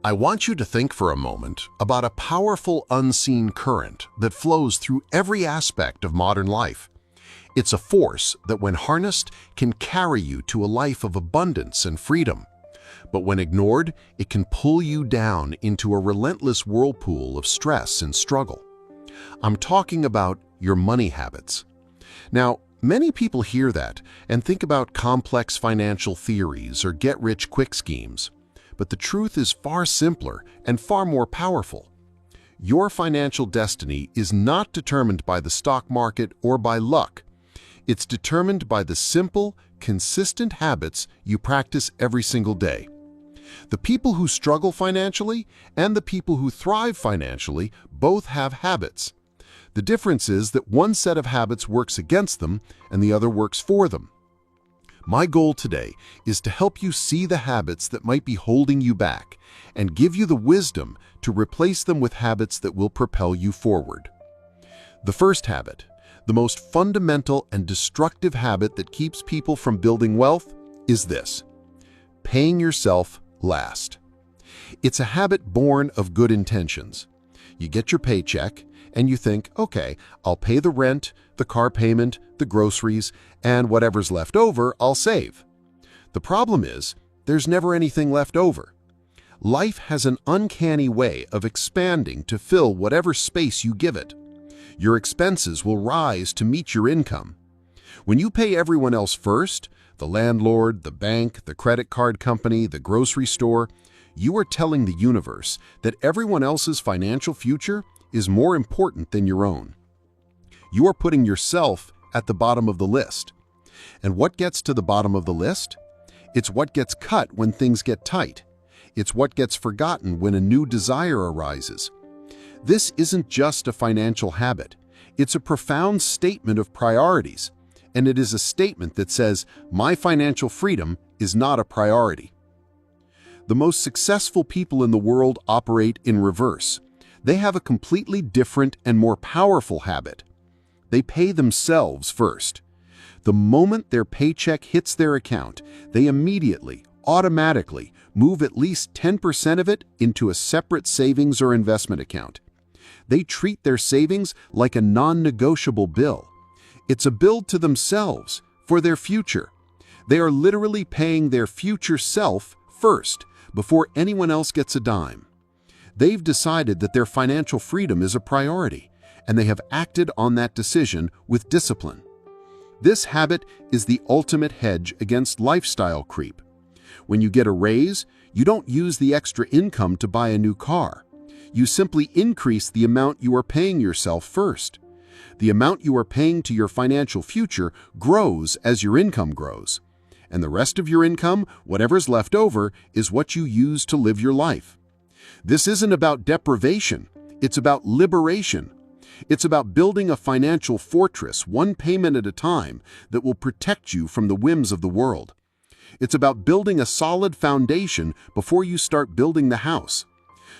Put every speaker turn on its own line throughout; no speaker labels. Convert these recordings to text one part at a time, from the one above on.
I want you to think for a moment about a powerful unseen current that flows through every aspect of modern life. It's a force that, when harnessed, can carry you to a life of abundance and freedom. But when ignored, it can pull you down into a relentless whirlpool of stress and struggle. I'm talking about your money habits. Now, many people hear that and think about complex financial theories or get-rich-quick schemes. But the truth is far simpler and far more powerful. Your financial destiny is not determined by the stock market or by luck. It's determined by the simple, consistent habits you practice every single day. The people who struggle financially and the people who thrive financially both have habits. The difference is that one set of habits works against them and the other works for them. My goal today is to help you see the habits that might be holding you back and give you the wisdom to replace them with habits that will propel you forward. The first habit, the most fundamental and destructive habit that keeps people from building wealth, is this: paying yourself last. It's a habit born of good intentions. You get your paycheck and you think, okay, I'll pay the rent, the car payment, the groceries, and whatever's left over, I'll save. The problem is, there's never anything left over. Life has an uncanny way of expanding to fill whatever space you give it. Your expenses will rise to meet your income. When you pay everyone else first, the landlord, the bank, the credit card company, the grocery store, you are telling the universe that everyone else's financial future is more important than your own. You are putting yourself at the bottom of the list. And what gets to the bottom of the list? It's what gets cut when things get tight. It's what gets forgotten when a new desire arises. This isn't just a financial habit. It's a profound statement of priorities. And it is a statement that says, my financial freedom is not a priority. The most successful people in the world operate in reverse. They have a completely different and more powerful habit. They pay themselves first. The moment their paycheck hits their account, they immediately, automatically, move at least 10% of it into a separate savings or investment account. They treat their savings like a non-negotiable bill. It's a bill to themselves, for their future. They are literally paying their future self first, before anyone else gets a dime. They've decided that their financial freedom is a priority, and they have acted on that decision with discipline. This habit is the ultimate hedge against lifestyle creep. When you get a raise, you don't use the extra income to buy a new car. You simply increase the amount you are paying yourself first. The amount you are paying to your financial future grows as your income grows. And the rest of your income, whatever's left over, is what you use to live your life. This isn't about deprivation. It's about liberation. It's about building a financial fortress, one payment at a time, that will protect you from the whims of the world. It's about building a solid foundation before you start building the house.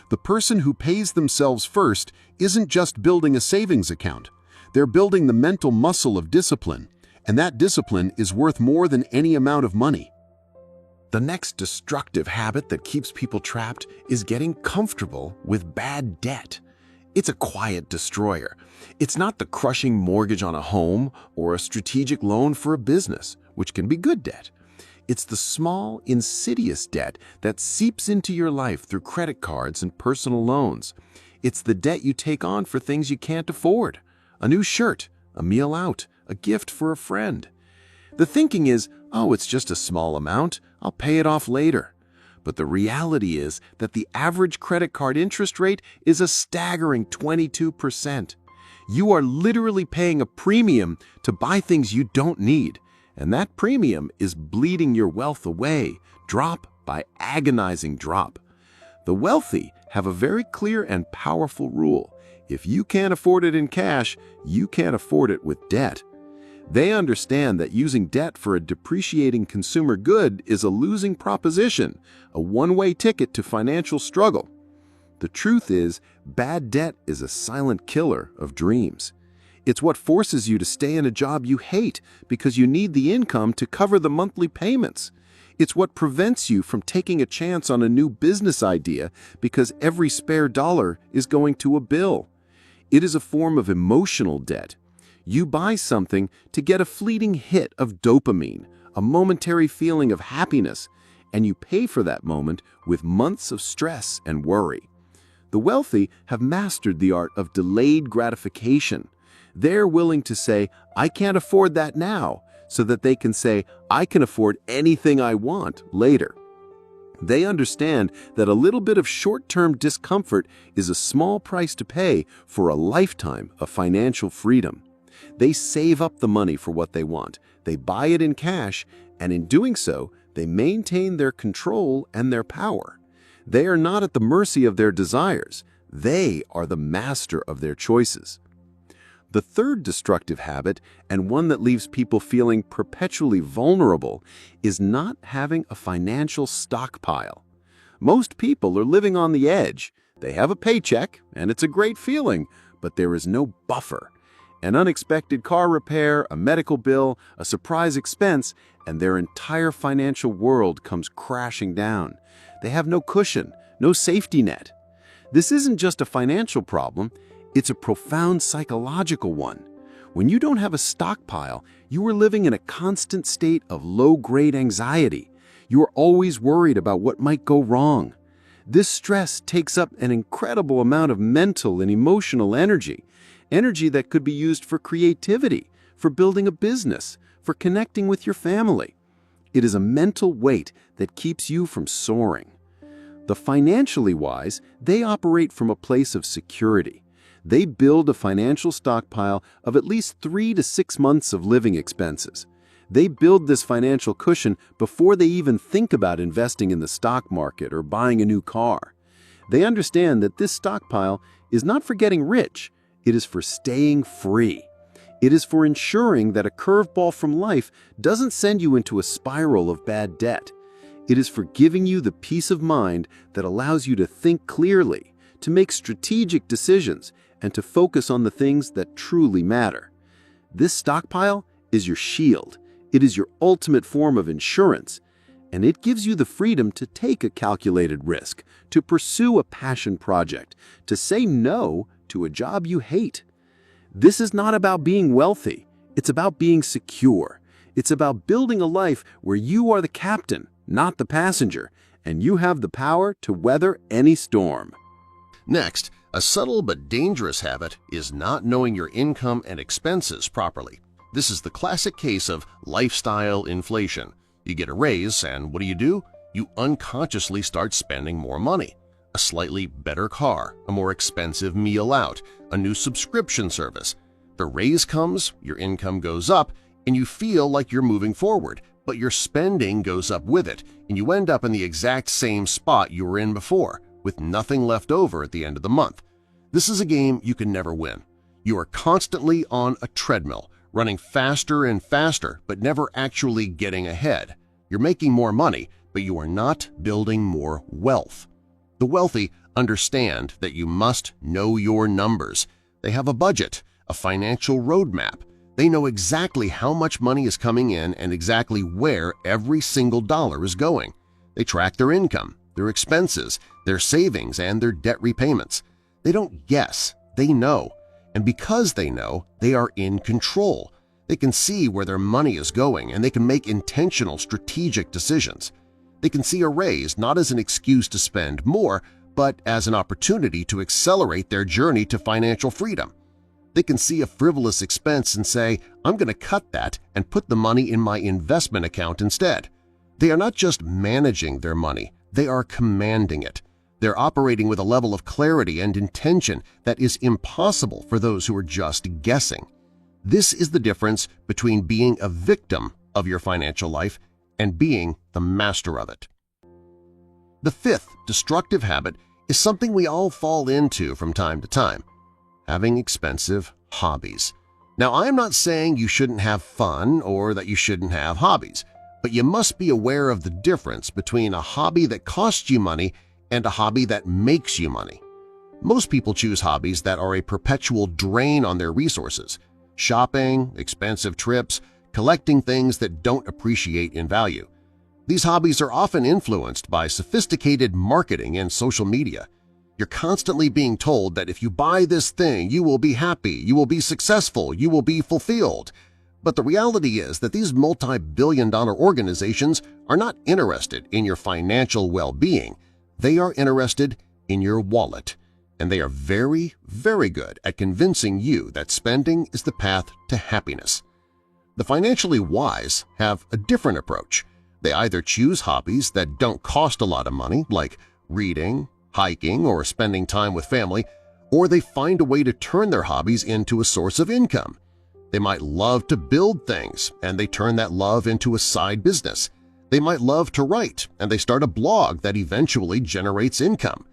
The person who pays themselves first isn't just building a savings account. They're building the mental muscle of discipline, and that discipline is worth more than any amount of money. The next destructive habit that keeps people trapped is getting comfortable with bad debt. It's a quiet destroyer. It's not the crushing mortgage on a home or a strategic loan for a business, which can be good debt. It's the small, insidious debt that seeps into your life through credit cards and personal loans. It's the debt you take on for things you can't afford. A new shirt, a meal out, a gift for a friend. The thinking is, oh, it's just a small amount, I'll pay it off later. But the reality is that the average credit card interest rate is a staggering 22%. You are literally paying a premium to buy things you don't need, and that premium is bleeding your wealth away, drop by agonizing drop. The wealthy have a very clear and powerful rule. If you can't afford it in cash, you can't afford it with debt. They understand that using debt for a depreciating consumer good is a losing proposition, a one-way ticket to financial struggle. The truth is, bad debt is a silent killer of dreams. It's what forces you to stay in a job you hate because you need the income to cover the monthly payments.
It's what prevents you from taking a chance on a new business idea because every spare dollar is going to a bill. It is a form of emotional debt. You buy something to get a fleeting hit of dopamine, a momentary feeling of happiness, and you pay for that moment with months of stress and worry. The wealthy have mastered the art of delayed gratification. They're willing to say, "I can't afford that now," so that they can say, "I can afford anything I want" later. They understand that a little bit of short-term discomfort is a small price to pay for a lifetime of financial freedom. They save up the money for what they want. They buy it in cash, and in doing so, they maintain their control and their power. They are not at the mercy of their desires. They are the master of their choices. The third destructive habit, and one that leaves people feeling perpetually vulnerable, is not having a financial stockpile. Most people are living on the edge. They have a paycheck, and it's a great feeling, but there is no buffer. An unexpected car repair, a medical bill, a surprise expense, and their entire financial world comes crashing down. They have no cushion, no safety net. This isn't just a financial problem, it's a profound psychological one. When you don't have a stockpile, you are living in a constant state of low-grade anxiety. You are always worried about what might go wrong. This stress takes up an incredible amount of mental and emotional energy that could be used for creativity, for building a business, for connecting with your family. It is a mental weight that keeps you from soaring. The financially wise, they operate from a place of security. They build a financial stockpile of at least 3 to 6 months of living expenses. They build this financial cushion before they even think about investing in the stock market or buying a new car. They understand that this stockpile is not for getting rich, it is for staying free. It is for ensuring that a curveball from life doesn't send you into a spiral of bad debt. It is for giving you the peace of mind that allows you to think clearly, to make strategic decisions, and to focus on the things that truly matter. This stockpile is your shield. It is your ultimate form of insurance, and it gives you the freedom to take a calculated risk, to pursue a passion project, to say no to a job you hate. This is not about being wealthy. It's about being secure. It's about building a life where you are the captain, not the passenger, and you have the power to weather any storm.
Next, a subtle but dangerous habit is not knowing your income and expenses properly. This is the classic case of lifestyle inflation. You get a raise, and what do? You unconsciously start spending more money. A slightly better car, a more expensive meal out, a new subscription service. The raise comes, your income goes up, and you feel like you're moving forward, but your spending goes up with it, and you end up in the exact same spot you were in before, with nothing left over at the end of the month. This is a game you can never win. You are constantly on a treadmill, running faster and faster, but never actually getting ahead. You're making more money, but you are not building more wealth. The wealthy understand that you must know your numbers. They have a budget, a financial roadmap. They know exactly how much money is coming in and exactly where every single dollar is going. They track their income, their expenses, their savings, and their debt repayments. They don't guess, they know. And because they know, they are in control. They can see where their money is going, and they can make intentional, strategic decisions. They can see a raise not as an excuse to spend more, but as an opportunity to accelerate their journey to financial freedom. They can see a frivolous expense and say, "I'm going to cut that and put the money in my investment account instead." They are not just managing their money, they are commanding it. They're operating with a level of clarity and intention that is impossible for those who are just guessing. This is the difference between being a victim of your financial life and being the master of it. The fifth destructive habit is something we all fall into from time to time: having expensive hobbies. Now, I am not saying you shouldn't have fun or that you shouldn't have hobbies, but you must be aware of the difference between a hobby that costs you money and a hobby that makes you money. Most people choose hobbies that are a perpetual drain on their resources: shopping, expensive trips, collecting things that don't appreciate in value. These hobbies are often influenced by sophisticated marketing and social media. You're constantly being told that if you buy this thing, you will be happy, you will be successful, you will be fulfilled. But the reality is that these multi-billion-dollar organizations are not interested in your financial well-being. They are interested in your wallet, and they are very, very good at convincing you that spending is the path to happiness. The financially wise have a different approach. They either choose hobbies that don't cost a lot of money, like reading, hiking, or spending time with family, or they find a way to turn their hobbies into a source of income. They might love to build things, and they turn that love into a side business. They might love to write, and they start a blog that eventually generates income.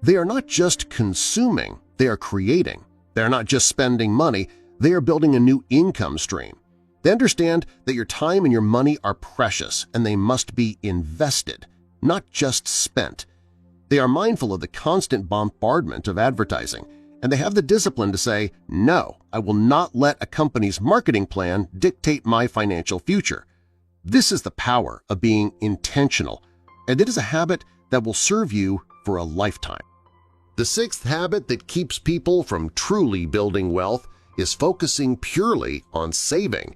They are not just consuming, they are creating. They are not just spending money, they are building a new income stream. They understand that your time and your money are precious and they must be invested, not just spent. They are mindful of the constant bombardment of advertising, and they have the discipline to say, "No, I will not let a company's marketing plan dictate my financial future." This is the power of being intentional, and it is a habit that will serve you for a lifetime. The sixth habit that keeps people from truly building wealth is focusing purely on saving.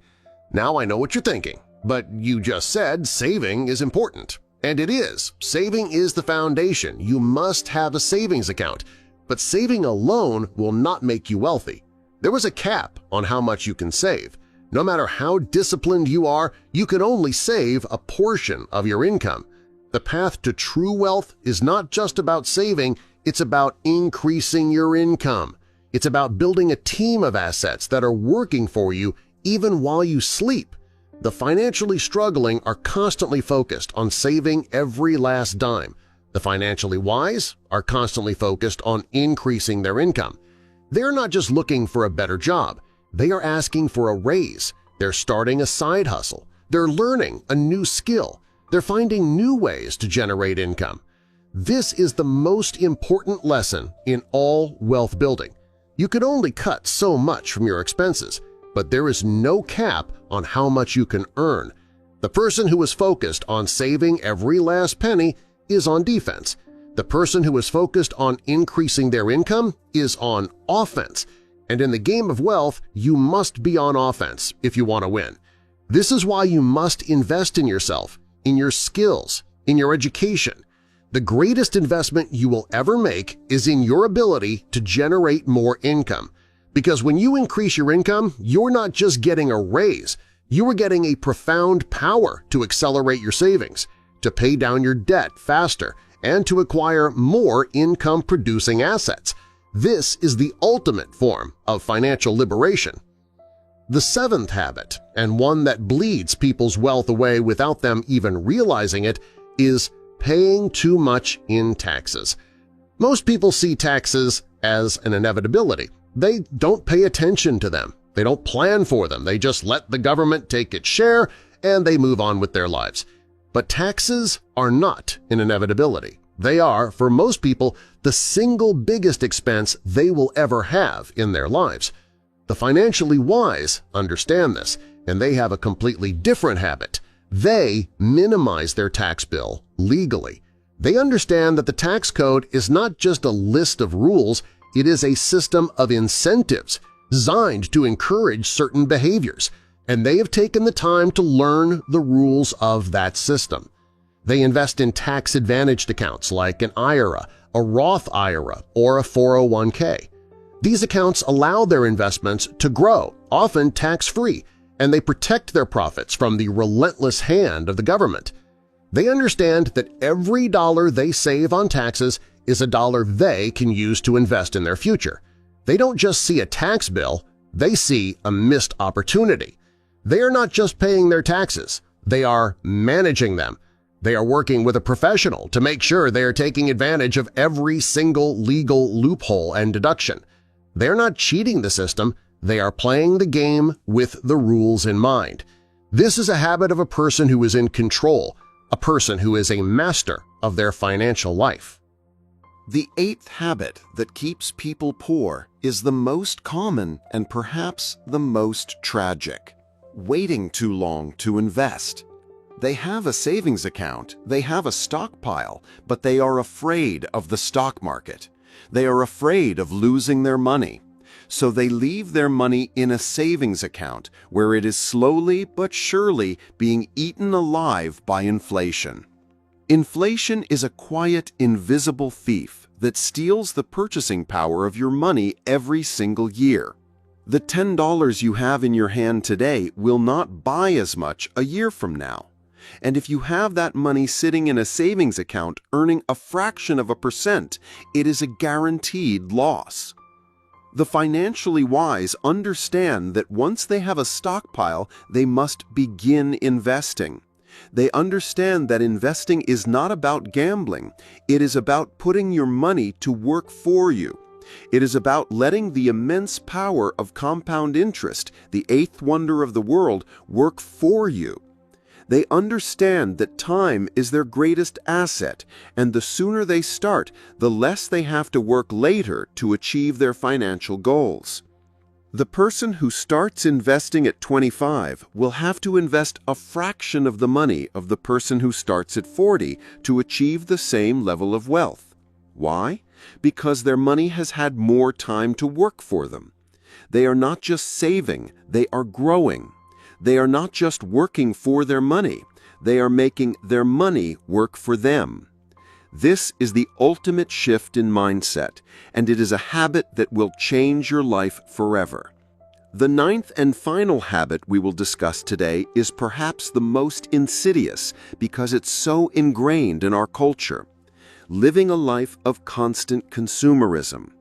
Now I know what you're thinking, but you just said saving is important. And it is. Saving is the foundation. You must have a savings account. But saving alone will not make you wealthy. There is a cap on how much you can save. No matter how disciplined you are, you can only save a portion of your income. The path to true wealth is not just about saving, it's about increasing your income. It's about building a team of assets that are working for you even while you sleep. The financially struggling are constantly focused on saving every last dime. The financially wise are constantly focused on increasing their income. They're not just looking for a better job. They are asking for a raise. They're starting a side hustle. They're learning a new skill. They're finding new ways to generate income. This is the most important lesson in all wealth building. You can only cut so much from your expenses, but there is no cap on how much you can earn. The person who is focused on saving every last penny is on defense. The person who is focused on increasing their income is on offense. And in the game of wealth, you must be on offense if you want to win. This is why you must invest in yourself, in your skills, in your education. The greatest investment you will ever make is in your ability to generate more income. Because when you increase your income, you're not just getting a raise, you are getting a profound power to accelerate your savings, to pay down your debt faster, and to acquire more income-producing assets. This is the ultimate form of financial liberation. The seventh habit, and one that bleeds people's wealth away without them even realizing it, is paying too much in taxes. Most people see taxes as an inevitability. They don't pay attention to them. They don't plan for them. They just let the government take its share and they move on with their lives. But taxes are not an inevitability. They are, for most people, the single biggest expense they will ever have in their lives. The financially wise understand this, and they have a completely different habit. They minimize their tax bill legally. They understand that the tax code is not just a list of rules, it is a system of incentives designed to encourage certain behaviors, and they have taken the time to learn the rules of that system. They invest in tax-advantaged accounts like an IRA, a Roth IRA, or a 401k. These accounts allow their investments to grow, often tax-free, and they protect their profits from the relentless hand of the government. They understand that every dollar they save on taxes is a dollar they can use to invest in their future. They don't just see a tax bill, they see a missed opportunity. They are not just paying their taxes, they are managing them. They are working with a professional to make sure they are taking advantage of every single legal loophole and deduction. They are not cheating the system, they are playing the game with the rules in mind. This is a habit of a person who is in control, a person who is a master of their financial life.
The eighth habit that keeps people poor is the most common and perhaps the most tragic: waiting too long to invest. They have a savings account, they have a stockpile, but they are afraid of the stock market. They are afraid of losing their money. So they leave their money in a savings account where it is slowly but surely being eaten alive by inflation. Inflation is a quiet, invisible thief that steals the purchasing power of your money every single year. The $10 you have in your hand today will not buy as much a year from now. And if you have that money sitting in a savings account earning a fraction of a percent, it is a guaranteed loss. The financially wise understand that once they have a stockpile, they must begin investing. They understand that investing is not about gambling. It is about putting your money to work for you. It is about letting the immense power of compound interest, the eighth wonder of the world, work for you. They understand that time is their greatest asset, and the sooner they start, the less they have to work later to achieve their financial goals. The person who starts investing at 25 will have to invest a fraction of the money of the person who starts at 40 to achieve the same level of wealth. Why? Because their money has had more time to work for them. They are not just saving, they are growing. They are not just working for their money, they are making their money work for them. This is the ultimate shift in mindset, and it is a habit that will change your life forever. The ninth and final habit we will discuss today is perhaps the most insidious because it's so ingrained in our culture: living a life of constant consumerism.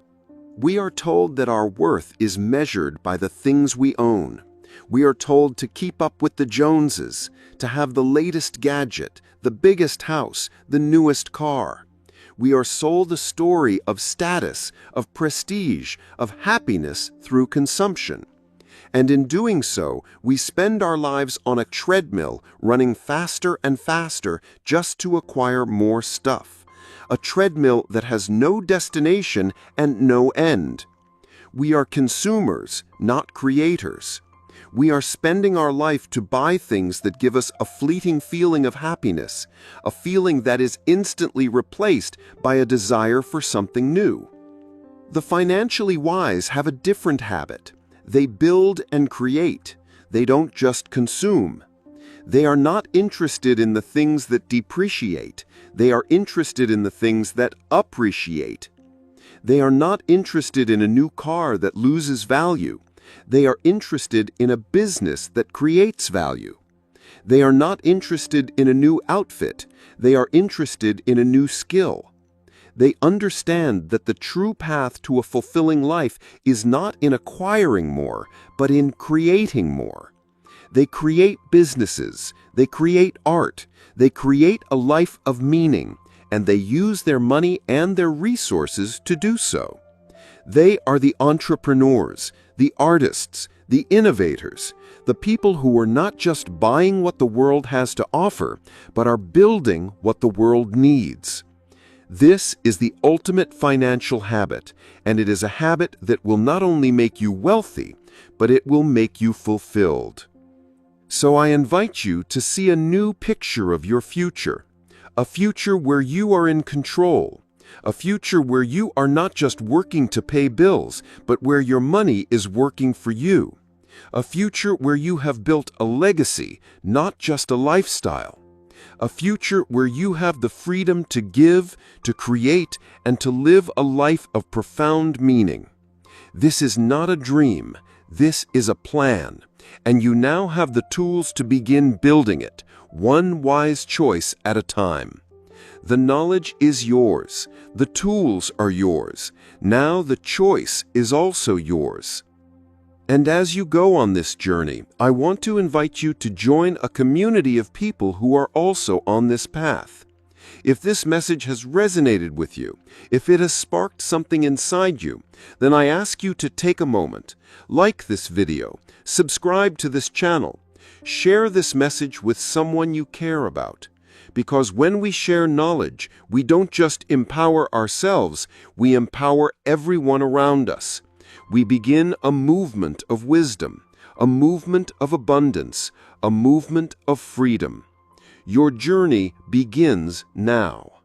We are told that our worth is measured by the things we own. We are told to keep up with the Joneses, to have the latest gadget, the biggest house, the newest car. We are sold a story of status, of prestige, of happiness through consumption. And in doing so, we spend our lives on a treadmill, running faster and faster just to acquire more stuff. A treadmill that has no destination and no end. We are consumers, not creators. We are spending our life to buy things that give us a fleeting feeling of happiness, a feeling that is instantly replaced by a desire for something new. The financially wise have a different habit. They build and create. They don't just consume. They are not interested in the things that depreciate. They are interested in the things that appreciate. They are not interested in a new car that loses value. They are interested in a business that creates value. They are not interested in a new outfit. They are interested in a new skill. They understand that the true path to a fulfilling life is not in acquiring more, but in creating more. They create businesses. They create art. They create a life of meaning, and they use their money and their resources to do so. They are the entrepreneurs, the artists, the innovators, the people who are not just buying what the world has to offer, but are building what the world needs. This is the ultimate financial habit, and it is a habit that will not only make you wealthy, but it will make you fulfilled. So I invite you to see a new picture of your future, a future where you are in control, a future where you are not just working to pay bills, but where your money is working for you. A future where you have built a legacy, not just a lifestyle. A future where you have the freedom to give, to create, and to live a life of profound meaning. This is not a dream. This is a plan. And you now have the tools to begin building it, one wise choice at a time. The knowledge is yours. The tools are yours. Now the choice is also yours. And as you go on this journey, I want to invite you to join a community of people who are also on this path. If this message has resonated with you, if it has sparked something inside you, then I ask you to take a moment, like this video, subscribe to this channel, share this message with someone you care about. Because when we share knowledge, we don't just empower ourselves, we empower everyone around us. We begin a movement of wisdom, a movement of abundance, a movement of freedom. Your journey begins now.